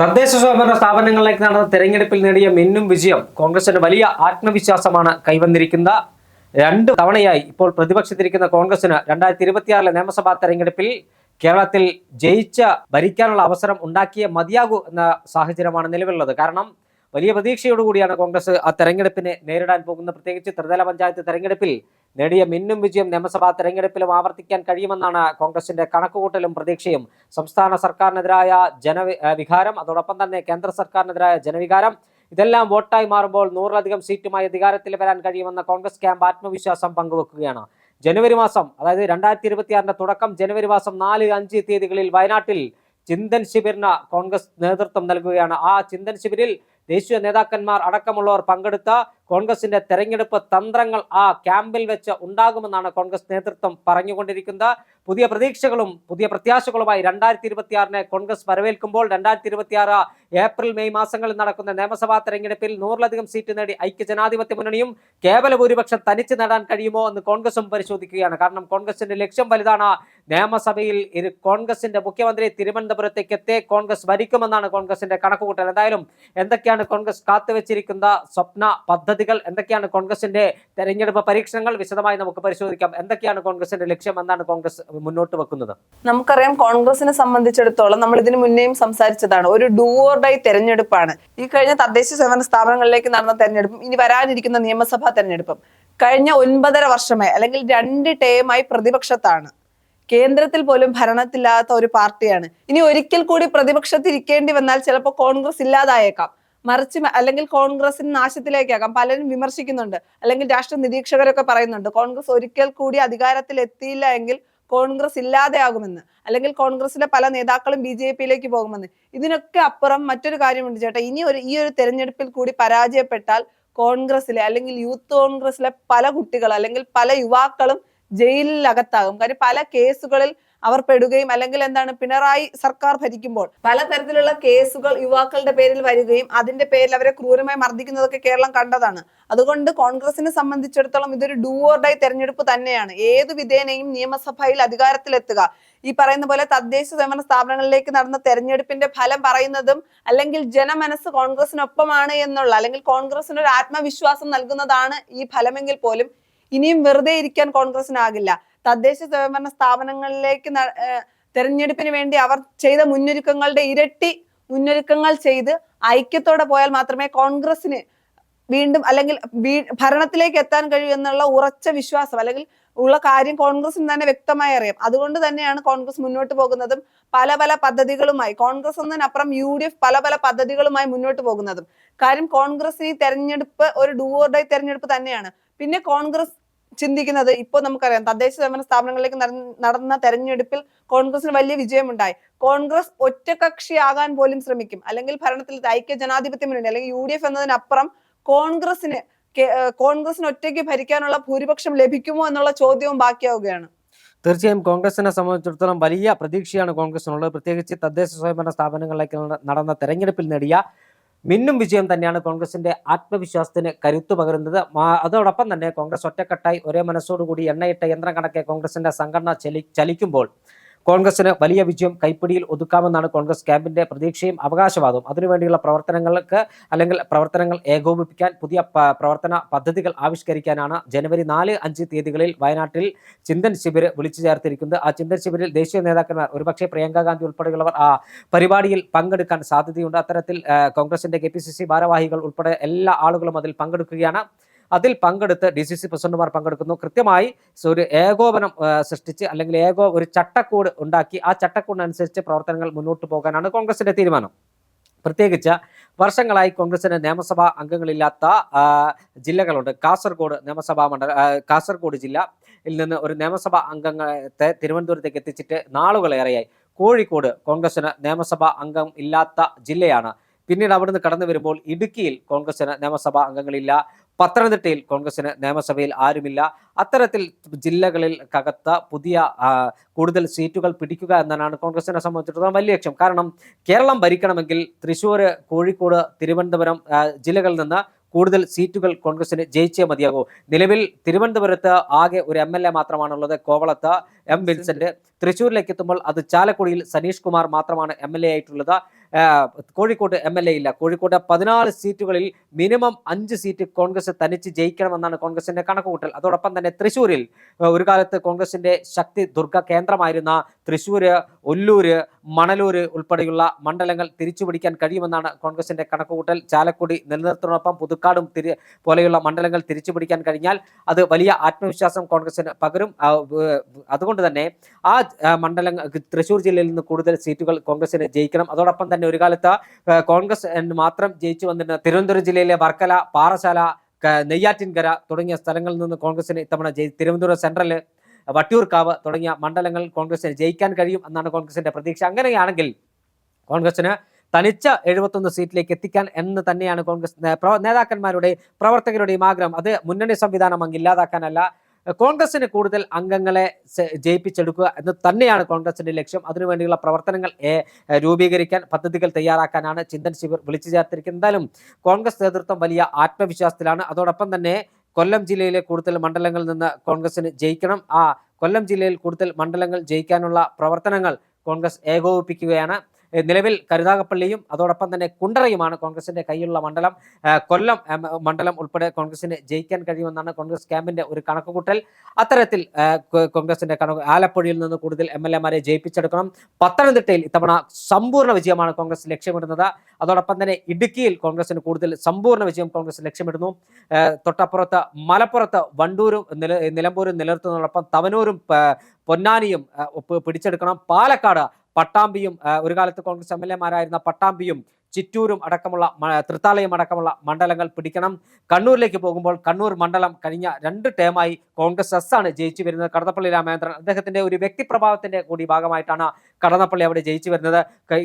തദ്ദേശ സ്വയംഭരണ സ്ഥാപനങ്ങളിലേക്ക് നടന്ന തെരഞ്ഞെടുപ്പിൽ നേടിയ മിന്നും വിജയം കോൺഗ്രസിന് വലിയ ആത്മവിശ്വാസമാണ് കൈവന്നിരിക്കുന്ന. 2 തവണയായി ഇപ്പോൾ പ്രതിപക്ഷത്തിരിക്കുന്ന കോൺഗ്രസിന് 2026 നിയമസഭാ തെരഞ്ഞെടുപ്പിൽ കേരളത്തിൽ ഭരിക്കാനുള്ള അവസരം ഉണ്ടാക്കിയേ മതിയാകൂ എന്ന സാഹചര്യമാണ് നിലവിലുള്ളത്. കാരണം വലിയ പ്രതീക്ഷയോടുകൂടിയാണ് കോൺഗ്രസ് ആ തെരഞ്ഞെടുപ്പിനെ നേരിടാൻ പോകുന്നത്. പ്രത്യേകിച്ച് ത്രിതല പഞ്ചായത്ത് തെരഞ്ഞെടുപ്പിൽ നേടിയ മിന്നും വിജയം നിയമസഭാ തെരഞ്ഞെടുപ്പിലും ആവർത്തിക്കാൻ കഴിയുമെന്നാണ് കോൺഗ്രസിന്റെ കണക്കുകൂട്ടലും പ്രതീക്ഷയും. സംസ്ഥാന സർക്കാരിനെതിരായ ജനവികാരം, അതോടൊപ്പം തന്നെ കേന്ദ്ര സർക്കാരിനെതിരായ ജനവികാരം, ഇതെല്ലാം വോട്ടായി മാറുമ്പോൾ 100-ലധികം സീറ്റുമായി അധികാരത്തിൽ വരാൻ കഴിയുമെന്ന കോൺഗ്രസ് ക്യാമ്പ് ആത്മവിശ്വാസം പങ്കുവെക്കുകയാണ്. ജനുവരി മാസം, അതായത് 2026 തുടക്കം ജനുവരി മാസം 4, 5 തീയതികളിൽ വയനാട്ടിൽ ചിന്തൻ ശിബിറിന് കോൺഗ്രസ് നേതൃത്വം നൽകുകയാണ്. ആ ചിന്തൻ ശിബിരിൽ ദേശീയ നേതാക്കന്മാർ അടക്കമുള്ളവർ പങ്കെടുത്ത കോൺഗ്രസിന്റെ തെരഞ്ഞെടുപ്പ് തന്ത്രങ്ങൾ ആ ക്യാമ്പിൽ വെച്ച് ഉണ്ടാകുമെന്നാണ് കോൺഗ്രസ് നേതൃത്വം പറഞ്ഞുകൊണ്ടിരിക്കുന്നത്. പുതിയ പ്രതീക്ഷകളും പുതിയ പ്രത്യാശകളുമായി 2026 കോൺഗ്രസ് വരവേൽക്കുമ്പോൾ 2026 ഏപ്രിൽ മെയ് മാസങ്ങളിൽ നടക്കുന്ന നിയമസഭാ തെരഞ്ഞെടുപ്പിൽ 100-ലധികം സീറ്റ് നേടി ഐക്യജനാധിപത്യ മുന്നണിയും കേവല ഭൂരിപക്ഷം തനിച്ച് നേടാൻ കഴിയുമോ എന്ന് കോൺഗ്രസും പരിശോധിക്കുകയാണ്. കാരണം കോൺഗ്രസിന്റെ ലക്ഷ്യം വലുതാണ്. നിയമസഭയിൽ കോൺഗ്രസിന്റെ മുഖ്യമന്ത്രി തിരുവനന്തപുരത്തേക്ക് എത്തി കോൺഗ്രസ് ഭരിക്കുമെന്നാണ് കോൺഗ്രസിന്റെ കണക്കുകൂട്ടൽ. എന്തായാലും എന്തൊക്കെയാണ് കോൺഗ്രസ് കാത്തുവെച്ചിരിക്കുന്ന സ്വപ്ന പദ്ധതികൾ, എന്തൊക്കെയാണ് കോൺഗ്രസിന്റെ തെരഞ്ഞെടുപ്പ് പരീക്ഷണങ്ങൾ, വിശദമായി നമുക്ക് പരിശോധിക്കാം. എന്തൊക്കെയാണ് കോൺഗ്രസിന്റെ ലക്ഷ്യം, എന്താണ് കോൺഗ്രസ് മുന്നോട്ട് വെക്കുന്നത്? നമുക്കറിയാം, കോൺഗ്രസിനെ സംബന്ധിച്ചിടത്തോളം നമ്മൾ ഇതിനു മുന്നേയും സംസാരിച്ചതാണ്, ഒരു ഡൂ ഓർ ഡൈ തെരഞ്ഞെടുപ്പാണ്. ഈ കഴിഞ്ഞ തദ്ദേശ സ്വയംഭരണ സ്ഥാപനങ്ങളിലേക്ക് നടന്ന തെരഞ്ഞെടുപ്പും ഇനി വരാനിരിക്കുന്ന നിയമസഭാ തെരഞ്ഞെടുപ്പും കഴിഞ്ഞ 9.5 വർഷമായി അല്ലെങ്കിൽ 2 ടേമായി പ്രതിപക്ഷത്താണ്. കേന്ദ്രത്തിൽ പോലും ഭരണത്തില്ലാത്ത ഒരു പാർട്ടിയാണ്. ഇനി ഒരിക്കൽ കൂടി പ്രതിപക്ഷത്തിരിക്കേണ്ടി വന്നാൽ ചിലപ്പോൾ കോൺഗ്രസ് ഇല്ലാതായേക്കാം, മറിച്ച് അല്ലെങ്കിൽ കോൺഗ്രസിന് നാശത്തിലേക്കാകാം. പലരും വിമർശിക്കുന്നുണ്ട്, അല്ലെങ്കിൽ രാഷ്ട്രീയ നിരീക്ഷകരൊക്കെ പറയുന്നുണ്ട്, കോൺഗ്രസ് ഒരിക്കൽ കൂടി അധികാരത്തിൽ എത്തിയില്ല എങ്കിൽ കോൺഗ്രസ് ഇല്ലാതെയാകുമെന്ന്, അല്ലെങ്കിൽ കോൺഗ്രസിലെ പല നേതാക്കളും BJP-യിലേക്ക് പോകുമെന്ന്. ഇതിനൊക്കെ അപ്പുറം മറ്റൊരു കാര്യമുണ്ട് ചേട്ടാ. ഈ ഒരു തെരഞ്ഞെടുപ്പിൽ കൂടി പരാജയപ്പെട്ടാൽ കോൺഗ്രസിലെ അല്ലെങ്കിൽ യൂത്ത് കോൺഗ്രസിലെ പല കുട്ടികൾ അല്ലെങ്കിൽ പല യുവാക്കളും ജയിലിനകത്താകും. കാര്യം പല കേസുകളിൽ അവർ പെടുകയും, അല്ലെങ്കിൽ പിണറായി സർക്കാർ ഭരിക്കുമ്പോൾ പലതരത്തിലുള്ള കേസുകൾ യുവാക്കളുടെ പേരിൽ വരികയും അതിന്റെ പേരിൽ അവരെ ക്രൂരമായി മർദ്ദിക്കുന്നതൊക്കെ കേരളം കണ്ടതാണ്. അതുകൊണ്ട് കോൺഗ്രസിനെ സംബന്ധിച്ചിടത്തോളം ഇതൊരു ഡൂ ഓർ ഡൈ തെരഞ്ഞെടുപ്പ് തന്നെയാണ്. ഏതു വിധേനയും നിയമസഭയിൽ അധികാരത്തിലെത്തുക. ഈ പറയുന്ന പോലെ തദ്ദേശ സ്വയംഭരണ സ്ഥാപനങ്ങളിലേക്ക് നടന്ന തെരഞ്ഞെടുപ്പിന്റെ ഫലം പറയുന്നതും അല്ലെങ്കിൽ ജനമനസ് കോൺഗ്രസിനൊപ്പമാണ് എന്നുള്ള, അല്ലെങ്കിൽ കോൺഗ്രസിന് ഒരു ആത്മവിശ്വാസം നൽകുന്നതാണ് ഈ ഫലമെങ്കിൽ പോലും ഇനിയും വെറുതെ ഇരിക്കാൻ കോൺഗ്രസിനാകില്ല. തദ്ദേശ സ്വയംഭരണ സ്ഥാപനങ്ങളിലേക്ക് തെരഞ്ഞെടുപ്പിന് വേണ്ടി അവർ ചെയ്ത മുന്നൊരുക്കങ്ങളുടെ ഇരട്ടി മുന്നൊരുക്കങ്ങൾ ചെയ്ത് ഐക്യത്തോടെ പോയാൽ മാത്രമേ കോൺഗ്രസിന് വീണ്ടും അല്ലെങ്കിൽ ഭരണത്തിലേക്ക് എത്താൻ കഴിയൂ എന്നുള്ള ഉറച്ച വിശ്വാസം അല്ലെങ്കിൽ ഉള്ള കാര്യം കോൺഗ്രസിന് തന്നെ വ്യക്തമായി അറിയാം. അതുകൊണ്ട് തന്നെയാണ് കോൺഗ്രസ് മുന്നോട്ട് പോകുന്നതും പല പല പദ്ധതികളുമായി, കോൺഗ്രസ് എന്നതിനപ്പുറം UDF പല പദ്ധതികളുമായി മുന്നോട്ട് പോകുന്നതും. കാര്യം കോൺഗ്രസിന് ഈ തെരഞ്ഞെടുപ്പ് ഒരു ഡൂ ഓർ ഡൈ തെരഞ്ഞെടുപ്പ് തന്നെയാണ്. പിന്നെ കോൺഗ്രസ് ചിന്തിക്കുന്നത്, ഇപ്പോൾ നമുക്കറിയാം, തദ്ദേശ സ്വയംഭരണ സ്ഥാപനങ്ങളിലേക്ക് നടന്ന തെരഞ്ഞെടുപ്പിൽ കോൺഗ്രസിന് വലിയ വിജയമുണ്ടായി. കോൺഗ്രസ് ഒറ്റകക്ഷിയാകാൻ പോലും ശ്രമിക്കും, അല്ലെങ്കിൽ ഭരണത്തിൽ ഐക്യ ജനാധിപത്യ മുന്നണി അല്ലെങ്കിൽ UDF എന്നതിനപ്പുറം കോൺഗ്രസിന് ഒറ്റയ്ക്ക് ഭരിക്കാനുള്ള ഭൂരിപക്ഷം ലഭിക്കുമോ എന്നുള്ള ചോദ്യവും ബാക്കിയാവുകയാണ്. തീർച്ചയായും കോൺഗ്രസിനെ സംബന്ധിച്ചിടത്തോളം വലിയ പ്രതീക്ഷയാണ് കോൺഗ്രസിനുള്ളത്. പ്രത്യേകിച്ച് തദ്ദേശ സ്വയംഭരണ സ്ഥാപനങ്ങളിലേക്ക് നടന്ന തെരഞ്ഞെടുപ്പിൽ നേടിയ മിന്നും വിജയം തന്നെയാണ് കോൺഗ്രസിന്റെ ആത്മവിശ്വാസത്തിന് കരുത്തു പകരുന്നത്. അതോടൊപ്പം തന്നെ കോൺഗ്രസ് ഒറ്റക്കെട്ടായി ഒരേ മനസ്സോടുകൂടി എണ്ണയിട്ട യന്ത്രം കണക്കെ കോൺഗ്രസിന്റെ സംഘടന ചലിക്കുമ്പോൾ കോൺഗ്രസിന് വലിയ വിജയം കൈപ്പിടിയിൽ ഒതുക്കാമെന്നാണ് കോൺഗ്രസ് ക്യാമ്പിന്റെ പ്രതീക്ഷയും അവകാശവാദവും. അതിനുവേണ്ടിയുള്ള പ്രവർത്തനങ്ങൾ ഏകോപിപ്പിക്കാൻ പുതിയ പ്രവർത്തന പദ്ധതികൾ ആവിഷ്കരിക്കാനാണ് ജനുവരി 4, 5 തീയതികളിൽ വയനാട്ടിൽ ചിന്തൻ ശിബിർ വിളിച്ചു ചേർത്തിരിക്കുന്നത്. ആ ചിന്തൻ ശിബിരിൽ ദേശീയ നേതാക്കന്മാർ, ഒരുപക്ഷെ പ്രിയങ്ക ഗാന്ധി ഉൾപ്പെടെയുള്ളവർ ആ പരിപാടിയിൽ പങ്കെടുക്കാൻ സാധ്യതയുണ്ട്. അത്തരത്തിൽ കോൺഗ്രസിന്റെ KPCC ഭാരവാഹികൾ ഉൾപ്പെടെ എല്ലാ ആളുകളും അതിൽ പങ്കെടുക്കുകയാണ്. അതിൽ പങ്കെടുത്ത് DCC പ്രസിഡന്റുമാർ പങ്കെടുക്കുന്നു. കൃത്യമായി ഒരു ഏകോപനം സൃഷ്ടിച്ച് അല്ലെങ്കിൽ ഒരു ചട്ടക്കൂട് ഉണ്ടാക്കി ആ ചട്ടക്കൂടിനനുസരിച്ച് പ്രവർത്തനങ്ങൾ മുന്നോട്ട് പോകാനാണ് കോൺഗ്രസിന്റെ തീരുമാനം. പ്രത്യേകിച്ച് വർഷങ്ങളായി കോൺഗ്രസിന് നിയമസഭാ അംഗങ്ങളില്ലാത്ത ജില്ലകളുണ്ട്. കാസർഗോഡ് ജില്ലയിൽ നിന്ന് ഒരു നിയമസഭാ അംഗത്തെ തിരുവനന്തപുരത്തേക്ക് എത്തിച്ചിട്ട് നാളുകളേറെയായി. കോഴിക്കോട് കോൺഗ്രസിന് നിയമസഭാ അംഗം ഇല്ലാത്ത ജില്ലയാണ്. പിന്നീട് അവിടുന്ന് കടന്നു വരുമ്പോൾ ഇടുക്കിയിൽ കോൺഗ്രസിന് നിയമസഭാ അംഗങ്ങളില്ല, പത്തനംതിട്ടയിൽ കോൺഗ്രസിന് നിയമസഭയിൽ ആരുമില്ല. അത്തരത്തിൽ ജില്ലകളിൽക്കകത്ത് കൂടുതൽ സീറ്റുകൾ പിടിക്കുക എന്നതാണ് കോൺഗ്രസിനെ സംബന്ധിച്ചിടത്തോളം വലിയ ലക്ഷ്യം. കാരണം കേരളം ഭരിക്കണമെങ്കിൽ തൃശ്ശൂർ, കോഴിക്കോട്, തിരുവനന്തപുരം ജില്ലകളിൽ നിന്ന് കൂടുതൽ സീറ്റുകൾ കോൺഗ്രസിന് ജയിച്ചേ മതിയാകൂ. നിലവിൽ തിരുവനന്തപുരത്ത് ആകെ ഒരു MLA മാത്രമാണുള്ളത്, കോവളത്ത് M. വിൻസെന്റ്. തൃശ്ശൂരിലേക്ക് എത്തുമ്പോൾ അത് ചാലക്കുടിയിൽ സനീഷ് കുമാർ മാത്രമാണ് MLA ആയിട്ടുള്ളത്. കോഴിക്കോട് MLA ഇല്ല. കോഴിക്കോട് 14 സീറ്റുകളിൽ മിനിമം 5 സീറ്റ് കോൺഗ്രസ് തനിച്ച് ജയിക്കണമെന്നാണ് കോൺഗ്രസിന്റെ കണക്കുകൂട്ടൽ. അതോടൊപ്പം തന്നെ തൃശ്ശൂരിൽ ഒരു കാലത്ത് കോൺഗ്രസിന്റെ ശക്തി ദുർഗ കേന്ദ്രമായിരുന്ന തൃശ്ശൂര്, ഒല്ലൂര്, മണലൂര് ഉൾപ്പെടെയുള്ള മണ്ഡലങ്ങൾ തിരിച്ചുപിടിക്കാൻ കഴിയുമെന്നാണ് കോൺഗ്രസിന്റെ കണക്കുകൂട്ടൽ. ചാലക്കുടി നിലനിർത്തുന്നതിനൊപ്പം പുതുക്കാടും പോലെയുള്ള മണ്ഡലങ്ങൾ തിരിച്ചുപിടിക്കാൻ കഴിഞ്ഞാൽ അത് വലിയ ആത്മവിശ്വാസം കോൺഗ്രസിന് പകരും. അതുകൊണ്ട് തന്നെ ആ മണ്ഡലങ്ങൾ തൃശ്ശൂർ ജില്ലയിൽ നിന്ന് കൂടുതൽ സീറ്റുകൾ കോൺഗ്രസിന് ജയിക്കണം. അതോടൊപ്പം തന്നെ ഒരു കാലത്ത് കോൺഗ്രസ് മാത്രം ജയിച്ചു വന്നിരുന്ന തിരുവനന്തപുരം ജില്ലയിലെ വർക്കല, പാറശാല, നെയ്യാറ്റിൻകര തുടങ്ങിയ സ്ഥലങ്ങളിൽ നിന്ന് കോൺഗ്രസിന് ഇത്തവണ തിരുവനന്തപുരം സെൻട്രല്, വട്ടിയൂർക്കാവ് തുടങ്ങിയ മണ്ഡലങ്ങൾ കോൺഗ്രസിന് ജയിക്കാൻ കഴിയും എന്നാണ് കോൺഗ്രസിന്റെ പ്രതീക്ഷ. അങ്ങനെയാണെങ്കിൽ കോൺഗ്രസിന് തനിച്ച 71 സീറ്റിലേക്ക് എത്തിക്കാൻ എന്ന് തന്നെയാണ് കോൺഗ്രസ് നേതാക്കന്മാരുടെ പ്രവർത്തകരുടെയും ആഗ്രഹം. അത് മുന്നണി സംവിധാനം അങ്ങ് ഇല്ലാതാക്കാനല്ല, കോൺഗ്രസിന് കൂടുതൽ അംഗങ്ങളെ ജയിപ്പിച്ചെടുക്കുക എന്ന് തന്നെയാണ് കോൺഗ്രസിന്റെ ലക്ഷ്യം. അതിനുവേണ്ടിയുള്ള പ്രവർത്തനങ്ങൾ രൂപീകരിക്കാൻ, പദ്ധതികൾ തയ്യാറാക്കാനാണ് ചിന്തൻ ശിബിർ വിളിച്ചു ചേർത്തിരിക്കുന്നത്. എന്തായാലും കോൺഗ്രസ് നേതൃത്വം വലിയ ആത്മവിശ്വാസത്തിലാണ്. അതോടൊപ്പം തന്നെ കൊല്ലം ജില്ലയിലെ കൂടുതൽ മണ്ഡലങ്ങളിൽ നിന്ന് കോൺഗ്രസിന് ജയിക്കണം. ആ കൊല്ലം ജില്ലയിൽ കൂടുതൽ മണ്ഡലങ്ങൾ ജയിക്കാനുള്ള പ്രവർത്തനങ്ങൾ കോൺഗ്രസ് ഏകോപിപ്പിക്കുകയാണ്. നിലവിൽ കരുനാഗപ്പള്ളിയും അതോടൊപ്പം തന്നെ കുണ്ടറയുമാണ് കോൺഗ്രസിന്റെ കയ്യിലുള്ള മണ്ഡലം. കൊല്ലം മണ്ഡലം ഉൾപ്പെടെ കോൺഗ്രസിന് ജയിക്കാൻ കഴിയുമെന്നാണ് കോൺഗ്രസ് ക്യാമ്പിന്റെ ഒരു കണക്കുകൂട്ടൽ. അത്തരത്തിൽ കോൺഗ്രസിന്റെ ആലപ്പുഴയിൽ നിന്ന് കൂടുതൽ MLA-മാരെ ജയിപ്പിച്ചെടുക്കണം. പത്തനംതിട്ടയിൽ ഇത്തവണ സമ്പൂർണ്ണ വിജയമാണ് കോൺഗ്രസ് ലക്ഷ്യമിടുന്നത്. അതോടൊപ്പം തന്നെ ഇടുക്കിയിൽ കോൺഗ്രസിന് കൂടുതൽ സമ്പൂർണ്ണ വിജയം കോൺഗ്രസ് ലക്ഷ്യമിടുന്നു. തൊട്ടപ്പുറത്ത് മലപ്പുറത്ത് വണ്ടൂരും നിലമ്പൂരും നിലനിർത്തുന്നതോടൊപ്പം തവനൂരും പൊന്നാനിയും പിടിച്ചെടുക്കണം. പാലക്കാട് പട്ടാമ്പിയും ഒരു കാലത്ത് കോൺഗ്രസ് MLA-മാരായിരുന്ന പട്ടാമ്പിയും ചിറ്റൂരും അടക്കമുള്ള തൃത്താലയും അടക്കമുള്ള മണ്ഡലങ്ങൾ പിടിക്കണം. കണ്ണൂരിലേക്ക് പോകുമ്പോൾ കണ്ണൂർ മണ്ഡലം കഴിഞ്ഞ 2 ടേമായി കോൺഗ്രസ് ആണ് ജയിച്ചു വരുന്നത്. കടന്നപ്പള്ളി രാമചന്ദ്രൻ അദ്ദേഹത്തിന്റെ ഒരു വ്യക്തിപ്രഭാവത്തിന്റെ കൂടി ഭാഗമായിട്ടാണ് കടന്നപ്പള്ളി അവിടെ ജയിച്ചു വരുന്നത്.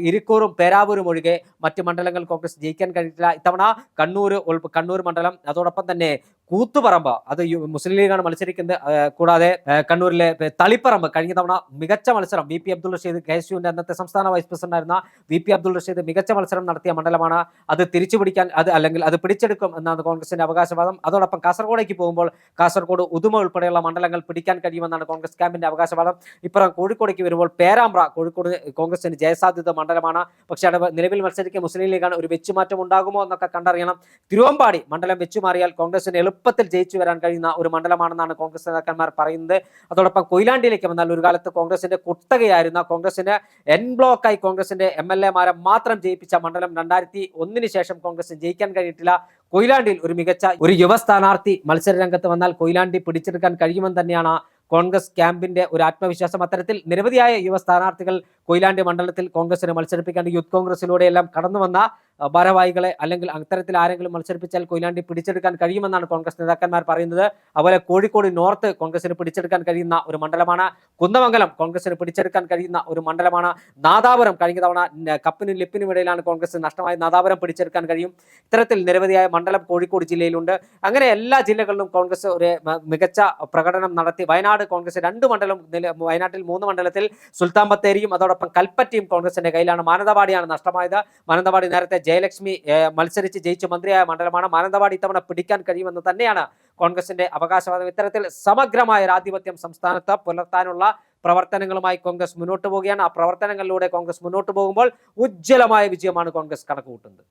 ഇരിക്കൂറും പേരാവൂരും ഒഴികെ മറ്റ് മണ്ഡലങ്ങൾ കോൺഗ്രസ് ജയിക്കാൻ കഴിഞ്ഞിട്ടില്ല. ഇത്തവണ കണ്ണൂർ മണ്ഡലം, അതോടൊപ്പം തന്നെ കൂത്തുപറമ്പ്, അത് മുസ്ലിം ലീഗാണ് മത്സരിക്കുന്നത്. കൂടാതെ കണ്ണൂരിലെ തളിപ്പറമ്പ് കഴിഞ്ഞ തവണ മികച്ച മത്സരം VP അബ്ദുൾ റഷീദ്, KSUവിന്റെ അന്നത്തെ സംസ്ഥാന വൈസ് പ്രസിഡന്റ് ആയിരുന്ന VP അബ്ദുൾ റഷീദ് മികച്ച മത്സരം നടത്തിയ മണ്ഡലമാണ്. അത് തിരിച്ചുപിടിക്കാൻ അല്ലെങ്കിൽ അത് പിടിച്ചെടുക്കും എന്നാണ് കോൺഗ്രസിന്റെ അവകാശവാദം. അതോടൊപ്പം കാസർഗോഡേക്ക് പോകുമ്പോൾ കാസർഗോഡ്, ഉദുമ ഉൾപ്പെടെയുള്ള മണ്ഡലങ്ങൾ പിടിക്കാൻ കഴിയുമെന്നാണ് കോൺഗ്രസ് ക്യാമ്പിന്റെ അവകാശവാദം. ഇപ്പുറം കോഴിക്കോടേക്ക് വരുമ്പോൾ പേരാമ്പ്ര, കോഴിക്കോട് കോൺഗ്രസിന് ജയസാധ്യത മണ്ഡലമാണ്. പക്ഷേ അവിടെ നിലവിൽ മത്സരിക്കുന്ന മുസ്ലിം ലീഗാണ്. ഒരു വെച്ചുമാറ്റം ഉണ്ടാകുമോ എന്നൊക്കെ കണ്ടറിയണം. തിരുവമ്പാടി മണ്ഡലം വെച്ചുമാറിയാൽ കോൺഗ്രസിന് എളുപ്പത്തിൽ ജയിച്ചു വരാൻ കഴിയുന്ന ഒരു മണ്ഡലമാണെന്നാണ് കോൺഗ്രസ് നേതാക്കന്മാർ പറയുന്നത്. അതോടൊപ്പം കൊയിലാണ്ടിയിലേക്ക് വന്നാൽ ഒരു കാലത്ത് കോൺഗ്രസിന്റെ കുത്തകയായിരുന്ന, കോൺഗ്രസിന് എൻ ബ്ലോക്കായി കോൺഗ്രസിന്റെ MLA-മാരെ മാത്രം ജയിപ്പിച്ച മണ്ഡലം 2001 ശേഷം കോൺഗ്രസ് ജയിക്കാൻ കഴിഞ്ഞിട്ടില്ല. കൊയിലാണ്ടിയിൽ ഒരു മികച്ച യുവ സ്ഥാനാർത്ഥി മത്സര രംഗത്ത് വന്നാൽ കൊയിലാണ്ടി പിടിച്ചെടുക്കാൻ കഴിയുമെന്ന് തന്നെയാണ് കോൺഗ്രസ് ക്യാമ്പിന്റെ ഒരു ആത്മവിശ്വാസം. അത്തരത്തിൽ നിരവധിയായ യുവ സ്ഥാനാർത്ഥികൾ കൊയിലാണ്ടി മണ്ഡലത്തിൽ കോൺഗ്രസിനെ മത്സരിപ്പിക്കാൻ യൂത്ത് കോൺഗ്രസിലൂടെയെല്ലാം കടന്നു വന്ന ഭാരവാഹികളെ അല്ലെങ്കിൽ അത്തരത്തിൽ ആരെങ്കിലും മത്സരിപ്പിച്ചാൽ കൊയിലാണ്ടി പിടിച്ചെടുക്കാൻ കഴിയുമെന്നാണ് കോൺഗ്രസ് നേതാക്കന്മാർ പറയുന്നത്. അതുപോലെ കോഴിക്കോട് നോർത്ത് കോൺഗ്രസിന് പിടിച്ചെടുക്കാൻ കഴിയുന്ന ഒരു മണ്ഡലമാണ്. കുന്ദമംഗലം കോൺഗ്രസിന് പിടിച്ചെടുക്കാൻ കഴിയുന്ന ഒരു മണ്ഡലമാണ്. നാദാപുരം കഴിഞ്ഞ തവണ കപ്പിനും ലിപ്പിനും ഇടയിലാണ് കോൺഗ്രസ് നഷ്ടമായ നാദാപുരം പിടിച്ചെടുക്കാൻ കഴിയും. ഇത്തരത്തിൽ നിരവധിയായ മണ്ഡലം കോഴിക്കോട് ജില്ലയിലുണ്ട്. അങ്ങനെ എല്ലാ ജില്ലകളിലും കോൺഗ്രസ് ഒരു മികച്ച പ്രകടനം നടത്തി. വയനാട് കോൺഗ്രസ് 2 മണ്ഡലം, വയനാട്ടിൽ 3 മണ്ഡലത്തിൽ സുൽത്താൻ ബത്തേരിയും അതോടൊപ്പം കൽപ്പറ്റയും കോൺഗ്രസിന്റെ കയ്യിലാണ്. മാനന്തവാടിയാണ് നഷ്ടമായത്. മാനന്തവാടി നേരത്തെ ജയലക്ഷ്മി മത്സരിച്ച് ജയിച്ച് മന്ത്രിയായ മണ്ഡലമാണ്. മാനന്തവാടി ഇത്തവണ പിടിക്കാൻ കഴിയുമെന്ന് തന്നെയാണ് കോൺഗ്രസിന്റെ അവകാശവാദം. ഇത്തരത്തിൽ സമഗ്രമായ ഒരു ആധിപത്യം സംസ്ഥാനത്ത് പുലർത്താനുള്ള പ്രവർത്തനങ്ങളുമായി കോൺഗ്രസ് മുന്നോട്ട് പോവുകയാണ്. ആ പ്രവർത്തനങ്ങളിലൂടെ കോൺഗ്രസ് മുന്നോട്ട് പോകുമ്പോൾ ഉജ്ജ്വലമായ വിജയമാണ് കോൺഗ്രസ് കണക്കുകൂട്ടുന്നത്.